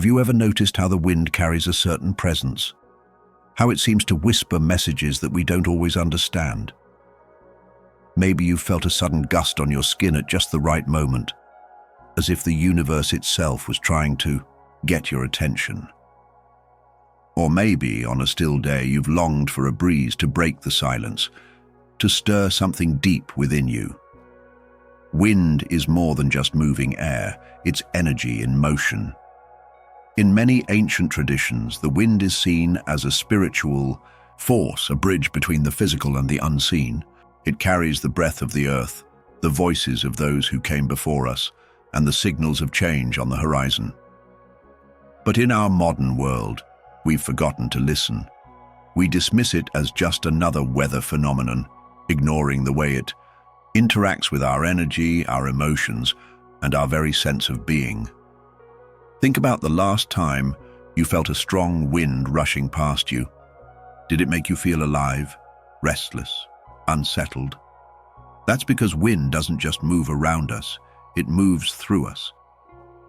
Have you ever noticed how the wind carries a certain presence? How it seems to whisper messages that we don't always understand? Maybe you felt a sudden gust on your skin at just the right moment, as if the universe itself was trying to get your attention. Or maybe, on a still day, you've longed for a breeze to break the silence, to stir something deep within you. Wind is more than just moving air, it's energy in motion. In many ancient traditions, the wind is seen as a spiritual force, a bridge between the physical and the unseen. It carries the breath of the earth, the voices of those who came before us, and the signals of change on the horizon. But in our modern world, we've forgotten to listen. We dismiss it as just another weather phenomenon, ignoring the way it interacts with our energy, our emotions, and our very sense of being. Think about the last time you felt a strong wind rushing past you. Did it make you feel alive, restless, unsettled? That's because wind doesn't just move around us, it moves through us.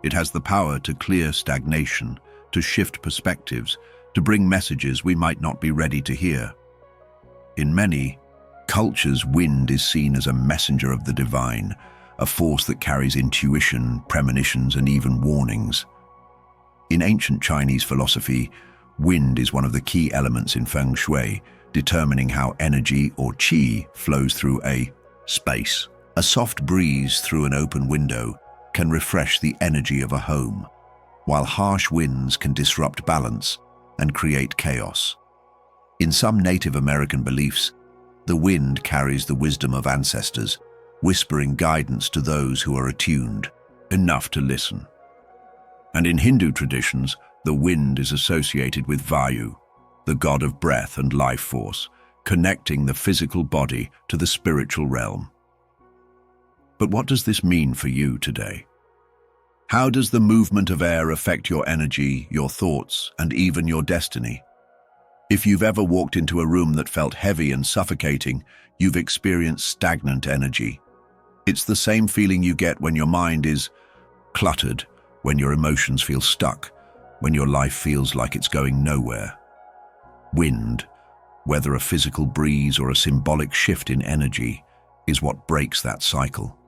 It has the power to clear stagnation, to shift perspectives, to bring messages we might not be ready to hear. In many cultures, wind is seen as a messenger of the divine, a force that carries intuition, premonitions, and even warnings. In ancient Chinese philosophy, wind is one of the key elements in feng shui, determining how energy or qi flows through a space. A soft breeze through an open window can refresh the energy of a home, while harsh winds can disrupt balance and create chaos. In some Native American beliefs, the wind carries the wisdom of ancestors, whispering guidance to those who are attuned enough to listen. And in Hindu traditions, the wind is associated with Vayu, the god of breath and life force, connecting the physical body to the spiritual realm. But what does this mean for you today? How does the movement of air affect your energy, your thoughts, and even your destiny? If you've ever walked into a room that felt heavy and suffocating, you've experienced stagnant energy. It's the same feeling you get when your mind is cluttered, when your emotions feel stuck, when your life feels like it's going nowhere. Wind, whether a physical breeze or a symbolic shift in energy, is what breaks that cycle.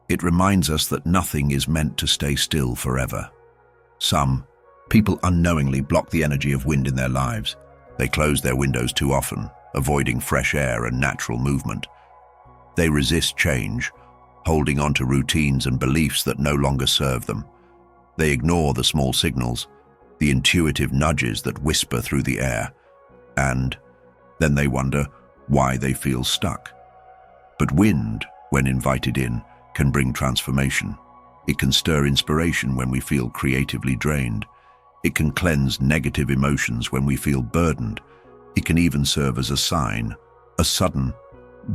It reminds us that nothing is meant to stay still forever. Some people unknowingly block the energy of wind in their lives. They close their windows too often, avoiding fresh air and natural movement. They resist change, holding on to routines and beliefs that no longer serve them. They ignore the small signals, the intuitive nudges that whisper through the air, and then they wonder why they feel stuck. But wind, when invited in, can bring transformation. It can stir inspiration when we feel creatively drained. It can cleanse negative emotions when we feel burdened. It can even serve as a sign, a sudden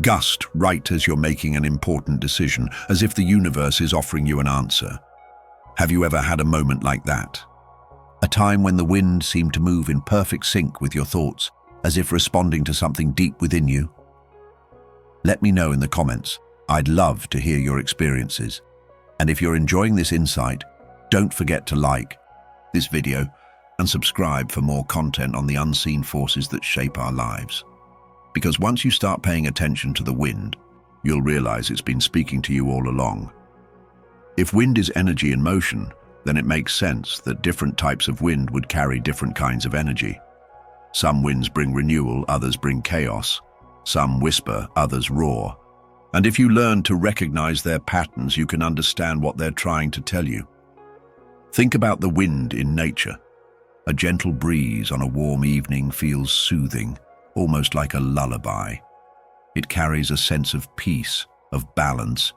gust right as you're making an important decision, as if the universe is offering you an answer. Have you ever had a moment like that? A time when the wind seemed to move in perfect sync with your thoughts, as if responding to something deep within you? Let me know in the comments. I'd love to hear your experiences. And if you're enjoying this insight, don't forget to like this video and subscribe for more content on the unseen forces that shape our lives. Because once you start paying attention to the wind, you'll realize it's been speaking to you all along. If wind is energy in motion, then it makes sense that different types of wind would carry different kinds of energy. Some winds bring renewal, others bring chaos. Some whisper, others roar. And if you learn to recognize their patterns, you can understand what they're trying to tell you. Think about the wind in nature. A gentle breeze on a warm evening feels soothing, almost like a lullaby. It carries a sense of peace, of balance.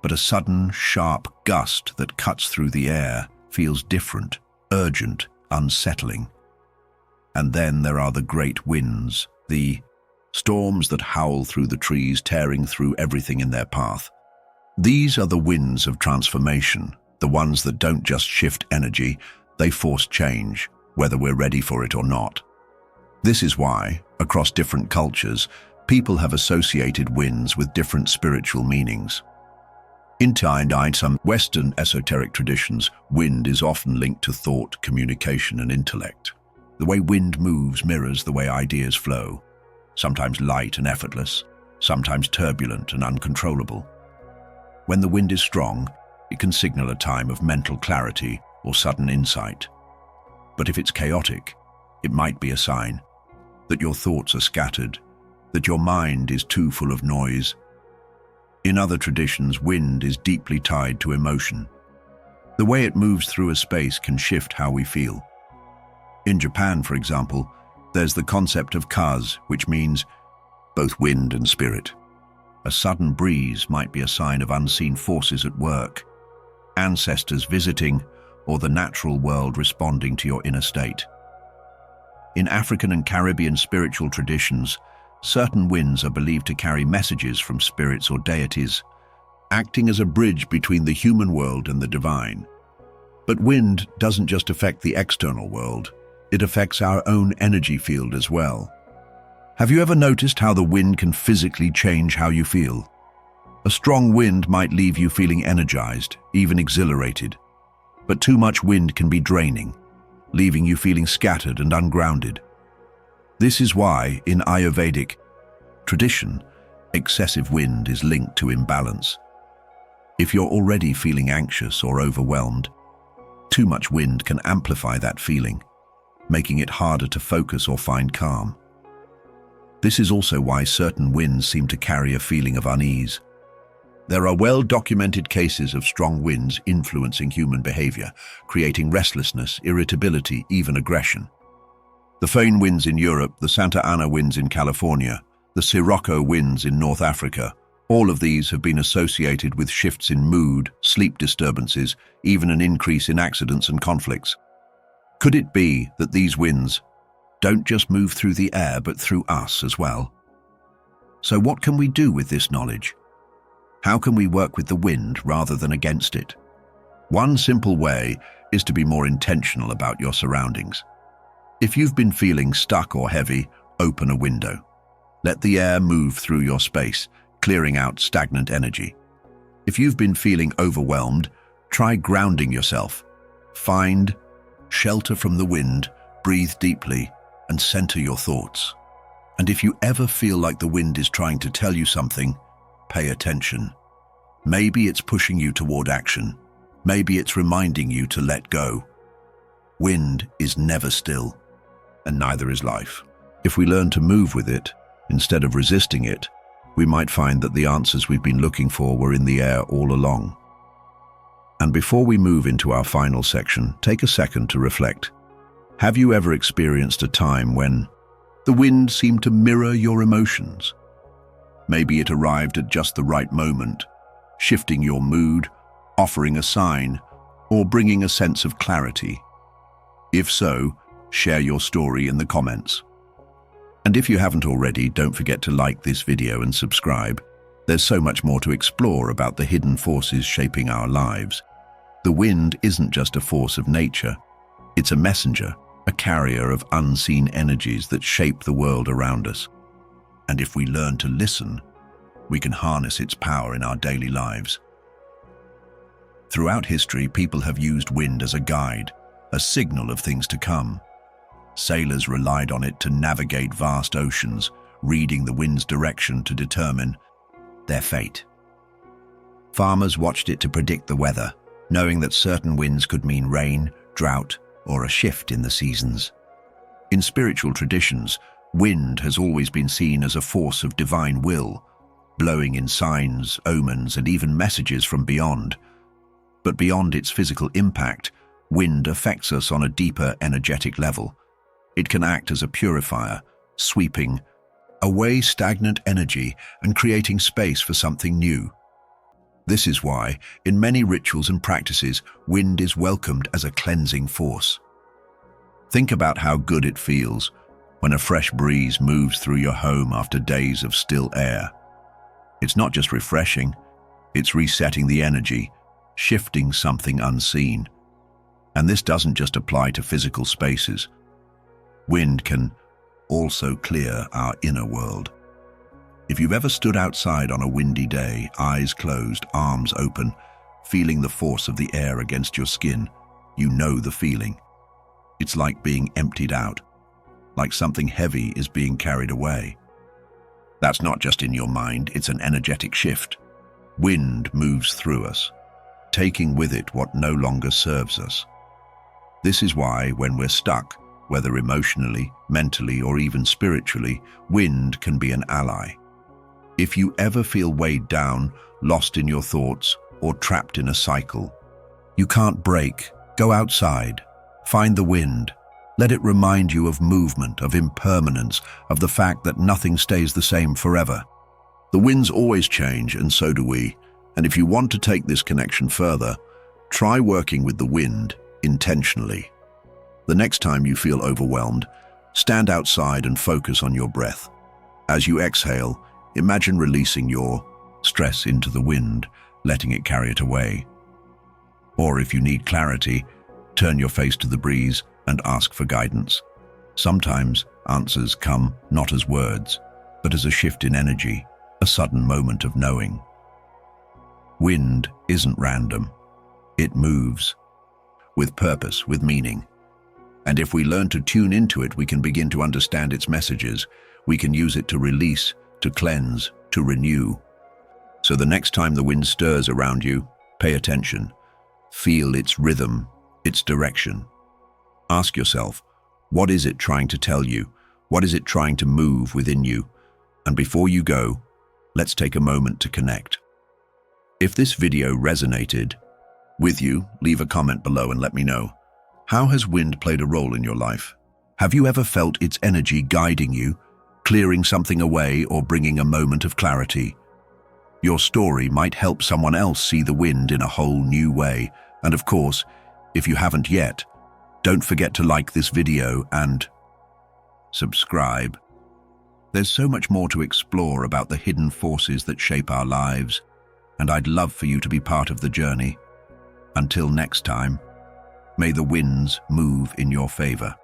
But a sudden, sharp gust that cuts through the air feels different, urgent, unsettling. And then there are the great winds, the storms that howl through the trees, tearing through everything in their path. These are the winds of transformation, the ones that don't just shift energy, they force change, whether we're ready for it or not. This is why, across different cultures, people have associated winds with different spiritual meanings. In some Western esoteric traditions, wind is often linked to thought, communication, and intellect. The way wind moves mirrors the way ideas flow, sometimes light and effortless, sometimes turbulent and uncontrollable. When the wind is strong, it can signal a time of mental clarity or sudden insight. But if it's chaotic, it might be a sign that your thoughts are scattered, that your mind is too full of noise. In other traditions, wind is deeply tied to emotion. The way it moves through a space can shift how we feel. In Japan, for example, there's the concept of kaz, which means both wind and spirit. A sudden breeze might be a sign of unseen forces at work, ancestors visiting, or the natural world responding to your inner state. In African and Caribbean spiritual traditions, certain winds are believed to carry messages from spirits or deities, acting as a bridge between the human world and the divine. But wind doesn't just affect the external world, it affects our own energy field as well. Have you ever noticed how the wind can physically change how you feel? A strong wind might leave you feeling energized, even exhilarated. But too much wind can be draining, leaving you feeling scattered and ungrounded. This is why, in Ayurvedic tradition, excessive wind is linked to imbalance. If you're already feeling anxious or overwhelmed, too much wind can amplify that feeling, making it harder to focus or find calm. This is also why certain winds seem to carry a feeling of unease. There are well-documented cases of strong winds influencing human behavior, creating restlessness, irritability, even aggression. The Foehn winds in Europe, the Santa Ana winds in California, the Sirocco winds in North Africa, all of these have been associated with shifts in mood, sleep disturbances, even an increase in accidents and conflicts. Could it be that these winds don't just move through the air but through us as well? So what can we do with this knowledge? How can we work with the wind rather than against it? One simple way is to be more intentional about your surroundings. If you've been feeling stuck or heavy, open a window. Let the air move through your space, clearing out stagnant energy. If you've been feeling overwhelmed, try grounding yourself. Find shelter from the wind, breathe deeply, and center your thoughts. And if you ever feel like the wind is trying to tell you something, pay attention. Maybe it's pushing you toward action. Maybe it's reminding you to let go. Wind is never still, and neither is life. If we learn to move with it, instead of resisting it, we might find that the answers we've been looking for were in the air all along. And before we move into our final section, take a second to reflect. Have you ever experienced a time when the wind seemed to mirror your emotions? Maybe it arrived at just the right moment, shifting your mood, offering a sign, or bringing a sense of clarity. If so, share your story in the comments. And if you haven't already, don't forget to like this video and subscribe. There's so much more to explore about the hidden forces shaping our lives. The wind isn't just a force of nature. It's a messenger, a carrier of unseen energies that shape the world around us. And if we learn to listen, we can harness its power in our daily lives. Throughout history, people have used wind as a guide, a signal of things to come. Sailors relied on it to navigate vast oceans, reading the wind's direction to determine their fate. Farmers watched it to predict the weather, knowing that certain winds could mean rain, drought, or a shift in the seasons. In spiritual traditions, wind has always been seen as a force of divine will, blowing in signs, omens, and even messages from beyond. But beyond its physical impact, wind affects us on a deeper energetic level. It can act as a purifier, sweeping away stagnant energy and creating space for something new. This is why, in many rituals and practices, wind is welcomed as a cleansing force. Think about how good it feels when a fresh breeze moves through your home after days of still air. It's not just refreshing, it's resetting the energy, shifting something unseen. And this doesn't just apply to physical spaces. Wind can also clear our inner world. If you've ever stood outside on a windy day, eyes closed, arms open, feeling the force of the air against your skin, you know the feeling. It's like being emptied out, like something heavy is being carried away. That's not just in your mind, it's an energetic shift. Wind moves through us, taking with it what no longer serves us. This is why, when we're stuck, whether emotionally, mentally, or even spiritually, wind can be an ally. If you ever feel weighed down, lost in your thoughts, or trapped in a cycle, you can't break. Go outside. Find the wind. Let it remind you of movement, of impermanence, of the fact that nothing stays the same forever. The winds always change, and so do we. And if you want to take this connection further, try working with the wind intentionally. The next time you feel overwhelmed, stand outside and focus on your breath. As you exhale, imagine releasing your stress into the wind, letting it carry it away. Or if you need clarity, turn your face to the breeze and ask for guidance. Sometimes answers come not as words, but as a shift in energy, a sudden moment of knowing. Wind isn't random. It moves, with purpose, with meaning. And if we learn to tune into it, we can begin to understand its messages. We can use it to release, to cleanse, to renew. So the next time the wind stirs around you, pay attention. Feel its rhythm, its direction. Ask yourself, what is it trying to tell you? What is it trying to move within you? And before you go, let's take a moment to connect. If this video resonated with you, leave a comment below and let me know. How has wind played a role in your life? Have you ever felt its energy guiding you, clearing something away or bringing a moment of clarity? Your story might help someone else see the wind in a whole new way. And of course, if you haven't yet, don't forget to like this video and subscribe. There's so much more to explore about the hidden forces that shape our lives, and I'd love for you to be part of the journey. Until next time, may the winds move in your favor.